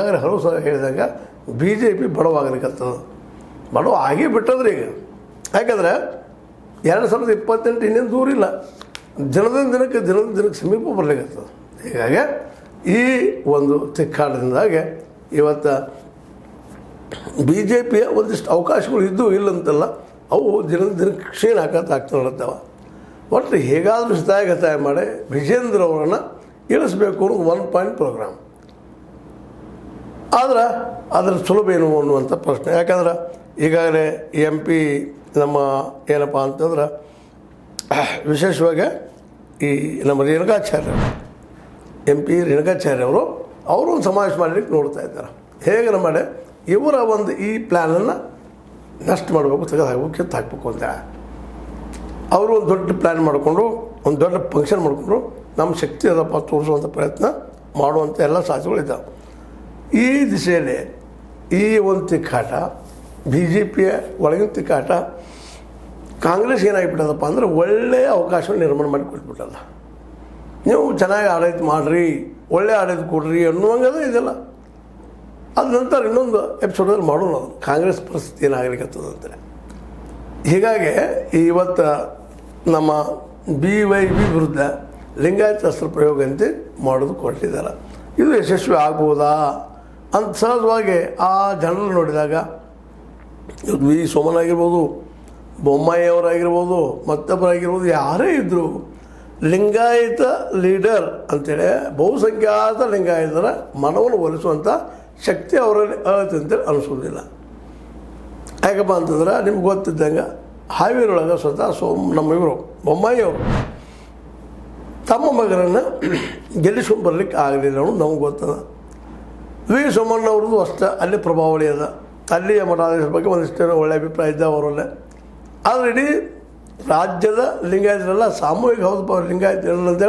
ಈಗಾಗಲೇ ಹಲವು ಸಲ ಹೇಳಿದಾಗ BJP ಬಡವಾಗಲಿಕ್ಕತ್ತದ, ಬಡವ ಆಗೇ ಬಿಟ್ಟದ್ರಿ ಈಗ. ಯಾಕಂದ್ರೆ 2028 ಇನ್ನೇನು ದೂರ ಇಲ್ಲ, ದಿನದಿಂದ ದಿನಕ್ಕೆ ಸಮೀಪ ಬರಲಿಕ್ಕತ್ತದ. ಹೀಗಾಗಿ ಈ ಒಂದು ತಿಕ್ಕಾಟದಿಂದಾಗೆ ಇವತ್ತು BJPಯ ಒಂದಿಷ್ಟು ಅವಕಾಶಗಳು ಇದ್ದು ಇಲ್ಲಂತಲ್ಲ, ಅವು ದಿನಕ್ಕೆ ಕ್ಷೀಣ ಆಗ್ತಾ ನೋಡುತ್ತವ. ಒಟ್ಟು ಹೇಗಾದರೂ ಗತಾಯ ಮಾಡಿ ವಿಜೇಂದ್ರ ಅವರನ್ನು ಇಳಿಸ್ಬೇಕು ಅನ್ನೋದು 1 ಪಾಯಿಂಟ್ ಪ್ರೋಗ್ರಾಮ್. ಆದ್ರೆ ಅದರ ಸುಲಭ ಏನು ಅನ್ನುವಂಥ ಪ್ರಶ್ನೆ. ಯಾಕಂದ್ರೆ ಈಗಾಗಲೇ MP ನಮ್ಮ ಏನಪ್ಪ ಅಂತಂದ್ರೆ ವಿಶೇಷವಾಗಿ ಈ ನಮ್ಮ ರೇಣುಕಾಚಾರ್ಯ MP ರೇಣುಕಾಚಾರ್ಯ ಅವರು ಒಂದು ಸಮಾವೇಶ ಮಾಡಲಿಕ್ಕೆ ನೋಡ್ತಾ ಇದ್ದಾರೆ. ಹೇಗೆ ಮಾಡಿ ಇವರ ಒಂದು ಈ ಪ್ಲ್ಯಾನನ್ನು ನಷ್ಟ ಮಾಡಬೇಕು, ತೆಗೆದುಹಾಕಬೇಕು, ಕಿತ್ತು ಹಾಕಬೇಕು ಅಂತ ಅವರು ಒಂದು ದೊಡ್ಡ ಪ್ಲ್ಯಾನ್ ಮಾಡಿಕೊಂಡು ಒಂದು ದೊಡ್ಡ ಫಂಕ್ಷನ್ ಮಾಡಿಕೊಂಡು ನಮ್ಮ ಶಕ್ತಿ ಅದಪ್ಪ ತೋರಿಸುವಂಥ ಪ್ರಯತ್ನ ಮಾಡುವಂಥ ಎಲ್ಲ ಸಾಧ್ಯತೆಗಳಿದ್ದಾವೆ. ಈ ದಿಶೆಯಲ್ಲಿ ಈ ಒಂದು ತಿಕ್ಕಾಟ BJPಯ ಒಳಗಿನ ತಿಕ್ಕಾಟ ಕಾಂಗ್ರೆಸ್ ಏನಾಗಿಬಿಟ್ಟದಪ್ಪ ಅಂದರೆ ಒಳ್ಳೆಯ ಅವಕಾಶವನ್ನು ನಿರ್ಮಾಣ ಮಾಡಿ ಕೊಟ್ಬಿಟ್ಟಲ್ಲ. ನೀವು ಚೆನ್ನಾಗಿ ಆಡಳಿತ ಮಾಡಿರಿ, ಒಳ್ಳೆ ಆಡಳಿತ ಕೊಡ್ರಿ ಅನ್ನುವಂಗದ ಇದೆಲ್ಲ. ಅದ ನಂತರ ಇನ್ನೊಂದು ಎಪಿಸೋಡಲ್ಲಿ ಮಾಡೋಣ ಅದು ಕಾಂಗ್ರೆಸ್ ಪರಿಸ್ಥಿತಿ ಏನಾಗಲಿಕ್ಕತ್ತದಂತೆ. ಹೀಗಾಗಿ ಇವತ್ತು ನಮ್ಮ BYB ವಿರುದ್ಧ ಲಿಂಗಾಯತ ಅಸ್ತ್ರ ಪ್ರಯೋಗ ಅಂತ ಮಾಡೋದು ಕೊಟ್ಟಿದ್ದಾರೆ. ಇದು ಯಶಸ್ವಿ ಆಗ್ಬೋದಾ ಅಂತ ಸಹಜವಾಗಿ ಆ ಜನರು ನೋಡಿದಾಗ ವಿ ಸೋಮನ್ ಆಗಿರ್ಬೋದು, ಬೊಮ್ಮಾಯಿ ಅವರಾಗಿರ್ಬೋದು, ಮತ್ತೊಬ್ಬರಾಗಿರ್ಬೋದು, ಯಾರೇ ಇದ್ದರು ಲಿಂಗಾಯತ ಲೀಡರ್ ಅಂತೇಳಿ ಬಹುಸಂಖ್ಯಾತ ಲಿಂಗಾಯತರ ಮನವನ್ನು ಒಲಿಸುವಂಥ ಶಕ್ತಿ ಅವರಲ್ಲಿ ಅಂತೇಳಿ ಅನಿಸೋದಿಲ್ಲ. ಯಾಕಪ್ಪ ಅಂತಂದ್ರೆ ನಿಮ್ಗೆ ಗೊತ್ತಿದ್ದಂಗೆ ಹಾವೇರಿಯೊಳಗೆ ಸ್ವತಃ ನಮ್ಮ ಇವರು ಬೊಮ್ಮಾಯಿ ಅವರು ತಮ್ಮ ಮಗನನ್ನು ಗೆಲ್ಲಿಸ್ಕೊಂಡು ಬರಲಿಕ್ಕೆ ಆಗಲಿಲ್ಲ ಅನ್ನೋದು ನಮ್ಗೆ ಗೊತ್ತದ. ವಿ ಸೋಮಣ್ಣವ್ರದ್ದು ಅಷ್ಟೇ ಅಲ್ಲಿ ಪ್ರಭಾವಳಿ ಅದ, ಅಲ್ಲಿಯ ಮಠಾಧೀಶರ ಬಗ್ಗೆ ಒಂದಿಷ್ಟು ಒಳ್ಳೆ ಅಭಿಪ್ರಾಯ ಇದ್ದಾವೆ ಅವರಲ್ಲೇ. ಆದರೆ ಇಡೀ ರಾಜ್ಯದ ಲಿಂಗಾಯತರೆಲ್ಲ ಸಾಮೂಹಿಕ ಹೌದು ಲಿಂಗಾಯತ ಅಂತೇಳಿ